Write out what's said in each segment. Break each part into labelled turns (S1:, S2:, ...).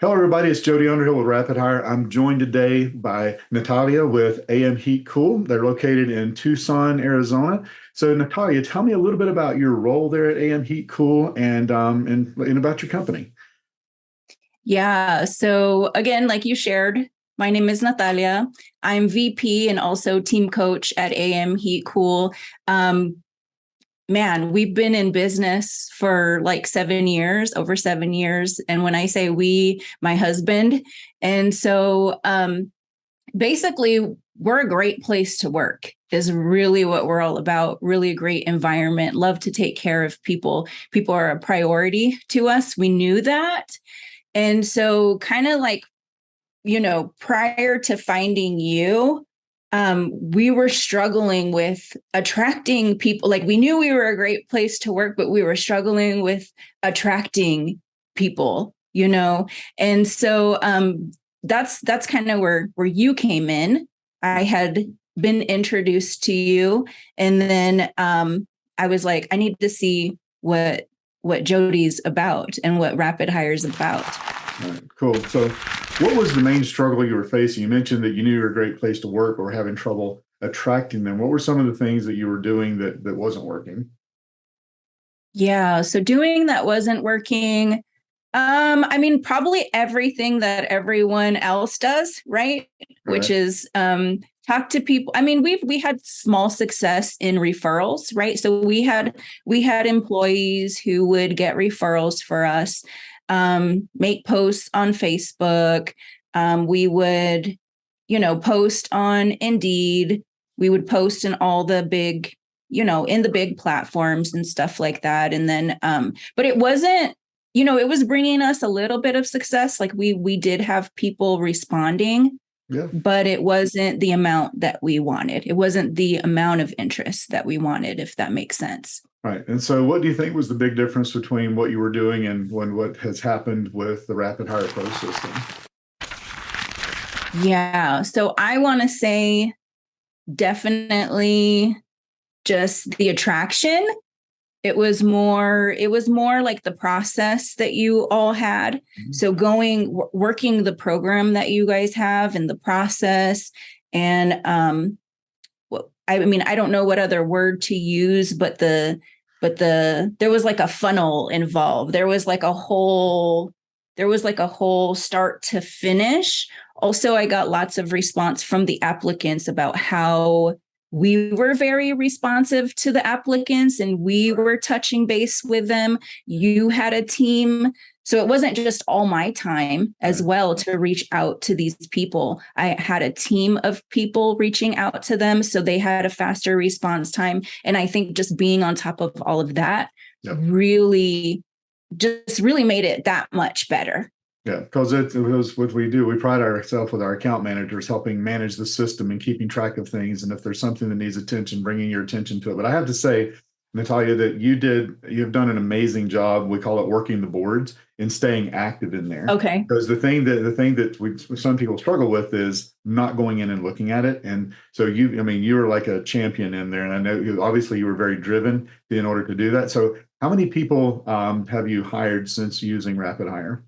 S1: Hello, everybody. It's Jody Underhill with Rapid Hire. I'm joined today by Natalia with AM Heat Cool. They're located in Tucson, Arizona. So, Natalia, tell me a little bit about your role there at AM Heat Cool and about your company.
S2: Yeah. So again, like you shared, my name is Natalia. I'm VP and also team coach at AM Heat Cool. Um, Man, we've been in business for like 7 years, over 7 years. And when I say we, my husband. And so basically, we're a great place to work is really what we're all about. Really a great environment. Love to take care of people. People are a priority to us. We knew that. And so kind of like, prior to finding you, we were struggling with attracting people. Like we knew we were a great place to work, but we were struggling with attracting people. And so that's kind of where you came in. I had been introduced to you, and then I was like, I need to see what Jody's about and what Rapid Hire is about.
S1: All right, cool. So, what was the main struggle you were facing? You mentioned that you knew you were a great place to work or having trouble attracting them. What were some of the things that you were doing that wasn't working?
S2: Yeah, so doing that wasn't working. I mean, probably everything that everyone else does, right? Which
S1: Correct.
S2: is talk to people. I mean, we had small success in referrals, right? So we had employees who would get referrals for us, make posts on Facebook. We would, post on Indeed. We would post in all the big, in the big platforms and stuff like that. And then, but it wasn't, it was bringing us a little bit of success. Like we did have people responding,
S1: Yeah.
S2: but it wasn't the amount that we wanted. It wasn't the amount of interest that we wanted, if that makes sense.
S1: Right. And so, what do you think was the big difference between what you were doing and what has happened with the Rapid Hire Pro system?
S2: Yeah. So I want to say definitely just the attraction. It was more like the process that you all had.
S1: Mhm.
S2: So working the program that you guys have and the process. And I mean, I don't know what other word to use, but there was like a funnel involved. There was like a whole start to finish. Also, I got lots of response from the applicants about how we were very responsive to the applicants and we were touching base with them. You had a team. So it wasn't just all my time as
S1: Right.
S2: well to reach out to these people. I had a team of people reaching out to them. So they had a faster response time. And I think just being on top of all of that
S1: Yep.
S2: really made it that much better.
S1: Yeah, because it was what we do. We pride ourselves with our account managers helping manage the system and keeping track of things. And if there's something that needs attention, bringing your attention to it. But I have to say, Natalia, that you've done an amazing job. We call it working the boards and staying active in there.
S2: Okay.
S1: Because the thing that some people struggle with is not going in and looking at it. And so I mean, you were like a champion in there. And I know obviously you were very driven in order to do that. So how many people have you hired since using Rapid Hire?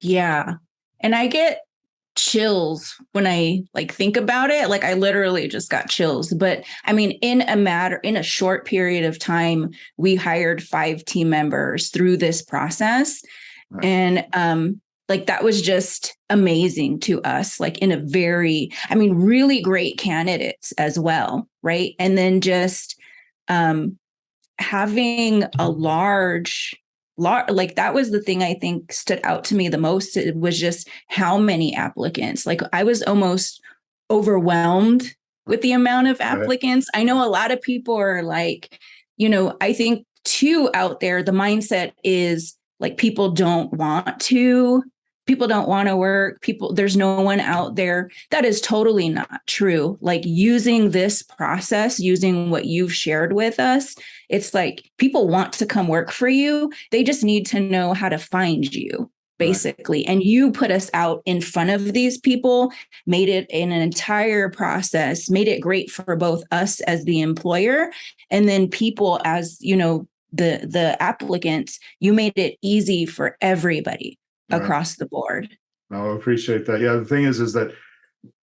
S2: Yeah. And I get chills when I like think about it. Like I literally just got chills. But I mean, in a short period of time, we hired 5 team members through this process.
S1: Right.
S2: And like that was just amazing to us, like in a really great candidates as well. Right. And then just um having a like that was the thing I think stood out to me the most. It was just how many applicants. Like I was almost overwhelmed with the amount of
S1: Right.
S2: applicants. I know a lot of people are like, I think too out there, the mindset is like people don't want to work. There's no one out there. That is totally not true. Like using this process, using what you've shared with us, it's like people want to come work for you. They just need to know how to find you,
S1: Right.
S2: basically. And you put us out in front of these people, made it an entire process, made it great for both us as the employer and then people as, the applicants. You made it easy for everybody.
S1: Right.
S2: across the board.
S1: No, I appreciate that. Yeah, the thing is that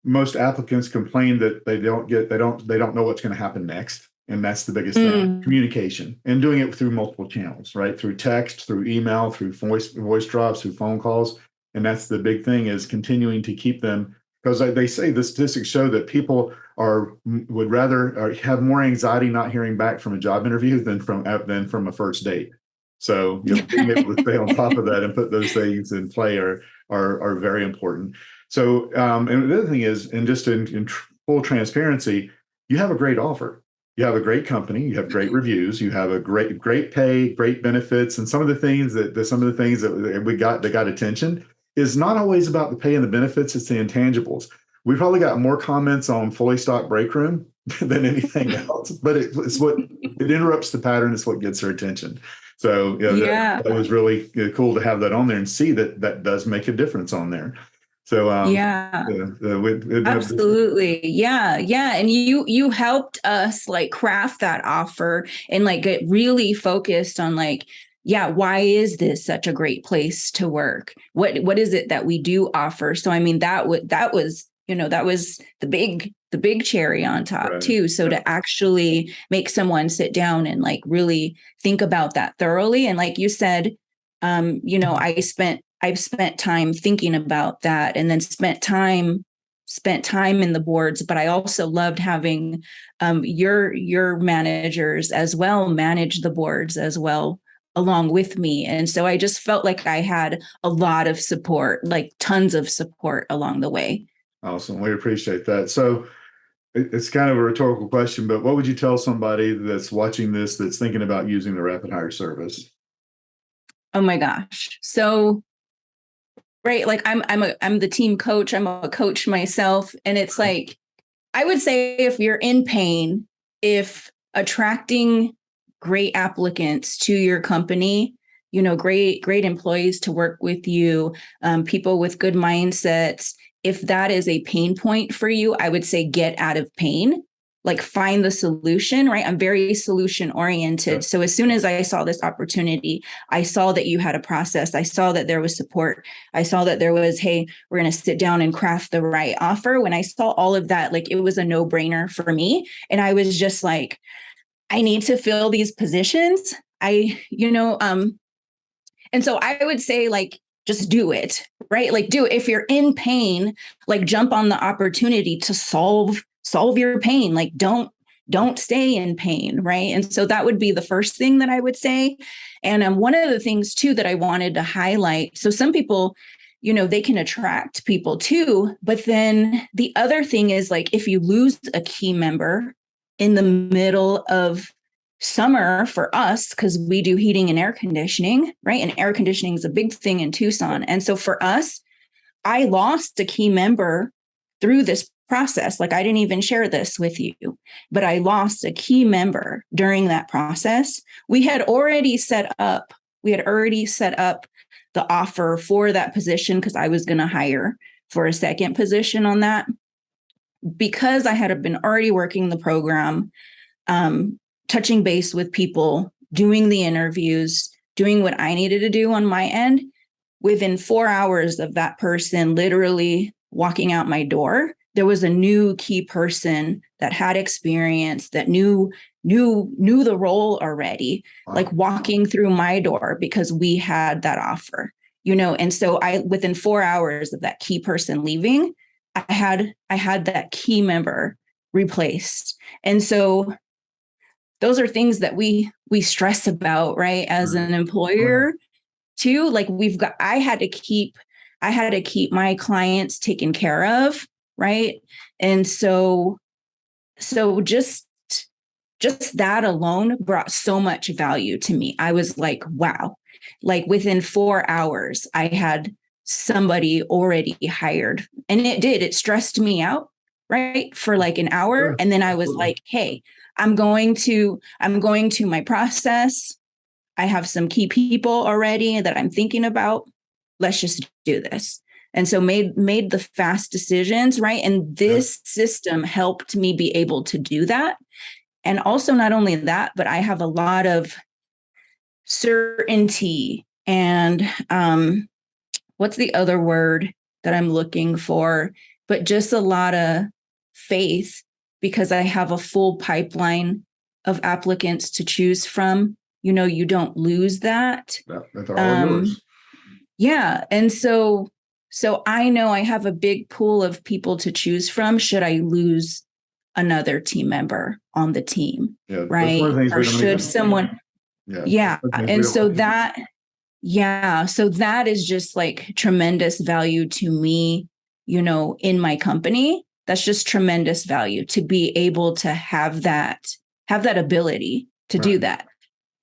S1: most applicants complain that they don't know what's going to happen next. And that's the biggest thing, communication, and doing it through multiple channels, right? Through text, through email, through voice drops, through phone calls. And that's the big thing, is continuing to keep them, because they say the statistics show that people would rather or have more anxiety not hearing back from a job interview than from a first date. So, being able to stay on top of that and put those things in play are very important. So, and the other thing is, and just in full transparency, you have a great offer. You have a great company. You have great reviews. You have a great pay, great benefits, and some of the things that we got that got attention is not always about the pay and the benefits. It's the intangibles. We probably got more comments on Fully Stocked Break Room than anything else, but it's what it interrupts the pattern. It's what gets their attention. So that was really cool to have that on there and see that does make a difference on there. So
S2: absolutely. Yeah. And you helped us like craft that offer and like get really focused on like, why is this such a great place to work? What is it that we do offer? So I mean that was the big cherry on top, right, too. So to actually make someone sit down and like really think about that thoroughly. And like you said, I've spent time thinking about that, and then spent time in the boards, but I also loved having your managers as well manage the boards as well along with me. And so I just felt like I had a lot of support, like tons of support along the way.
S1: Awesome. We appreciate that. So it's kind of a rhetorical question, but what would you tell somebody that's watching this, that's thinking about using the Rapid Hire service?
S2: Oh my gosh. So, right. Like I'm the team coach. I'm a coach myself. And it's like, I would say if you're in pain, if attracting great applicants to your company, great employees to work with you, people with good mindsets, if that is a pain point for you, I would say get out of pain, like find the solution, right? I'm very solution oriented. Yeah. So as soon as I saw this opportunity, I saw that you had a process. I saw that there was support. I saw that there was, hey, we're going to sit down and craft the right offer. When I saw all of that, like it was a no-brainer for me. And I was just like, I need to fill these positions. And so I would say like, just do it, right? Like do it. If you're in pain, like jump on the opportunity to solve your pain. Like don't stay in pain, right? And so that would be the first thing that I would say. And one of the things too that I wanted to highlight. So some people, they can attract people too, but then the other thing is like if you lose a key member in the middle of summer for us, because we do heating and air conditioning, right? And air conditioning is a big thing in Tucson. And so for us, I lost a key member through this process. Like I didn't even share this with you, but I lost a key member during that process. We had already set up the offer for that position because I was going to hire for a second position on that. Because I had been already working the program, touching base with people, doing the interviews, doing what I needed to do on my end, within 4 hours of that person literally walking out my door, there was a new key person that had experience, that knew the role already, wow, like walking through my door because we had that offer, and so within 4 hours of that key person leaving, I had that key member replaced. And so those are things that we stress about, right? As an employer too, like I had to keep my clients taken care of. Right. And so just that alone brought so much value to me. I was like, wow, like within 4 hours, I had somebody already hired, and it stressed me out, right, for like an hour. Sure. And then I was like, hey, I'm going to my process. I have some key people already that I'm thinking about. Let's just do this. And so made the fast decisions, right? And this system helped me be able to do that. And also not only that, but I have a lot of certainty and what's the other word that I'm looking for? But just a lot of faith, because I have a full pipeline of applicants to choose from. You don't lose that.
S1: They're all yours.
S2: Yeah. And so I know I have a big pool of people to choose from should I lose another team member on the team.
S1: Yeah,
S2: right. Or should someone. Yeah. And so that, so that is just like tremendous value to me, in my company. That's just tremendous value to be able to have that ability to do that.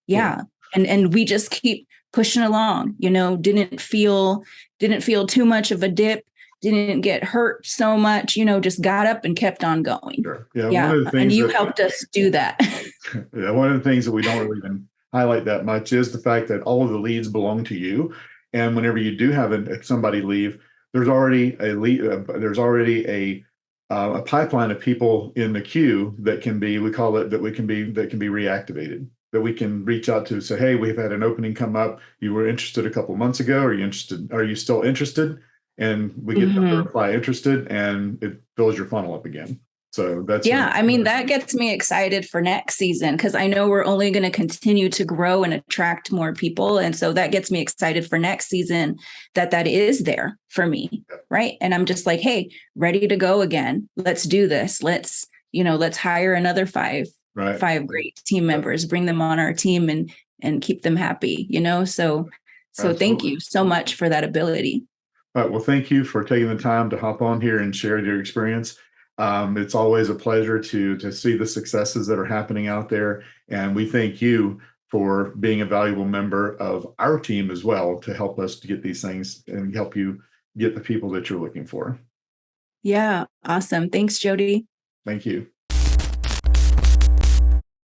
S2: Yeah. Cool. And we just keep pushing along, didn't feel too much of a dip, didn't get hurt so much, just got up and kept on going.
S1: Sure. Yeah. One of the things
S2: and you helped us do that.
S1: Yeah. One of the things that we don't really even highlight that much is the fact that all of the leads belong to you. And whenever you do have somebody leave, there's already a pipeline of people in the queue that can be reactivated, that we can reach out to, say, hey, we've had an opening come up. You were interested a couple months ago. Are you still interested? And we get them to reply interested, and it fills your funnel up again. So that's,
S2: that gets me excited for next season, because I know we're only going to continue to grow and attract more people. And so that gets me excited for next season, that is there for me. Right. And I'm just like, hey, ready to go again. Let's do this. Let's hire another five great team members, bring them on our team and keep them happy, so thank you so much for that ability.
S1: All right. Well, thank you for taking the time to hop on here and share your experience. It's always a pleasure to see the successes that are happening out there. And we thank you for being a valuable member of our team as well, to help us to get these things and help you get the people that you're looking for.
S2: Yeah. Awesome. Thanks, Jody.
S1: Thank you.